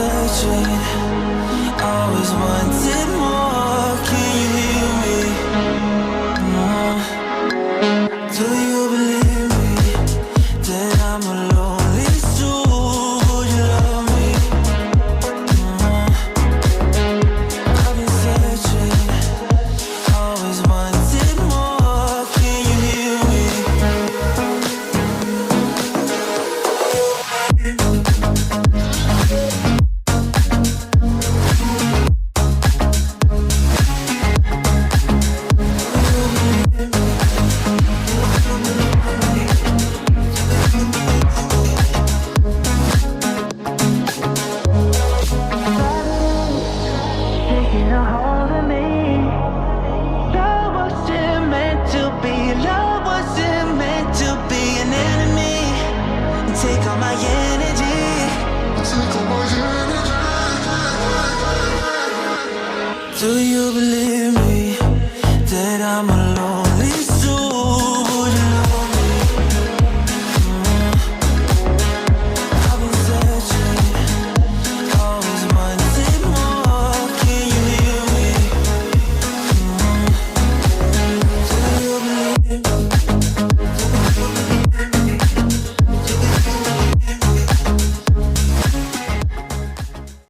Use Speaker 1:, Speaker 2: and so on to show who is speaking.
Speaker 1: searching, always wanted more. Can you hear me? Do you believe me that I'm a lonely soul? Would you love me? I've been searching, always wanted more. Can you hear me? Taking a hold of me. Love wasn't meant to be. Love wasn't meant to be an enemy. Take all my energy. Take all my energy. Do you believe me that I'm alive?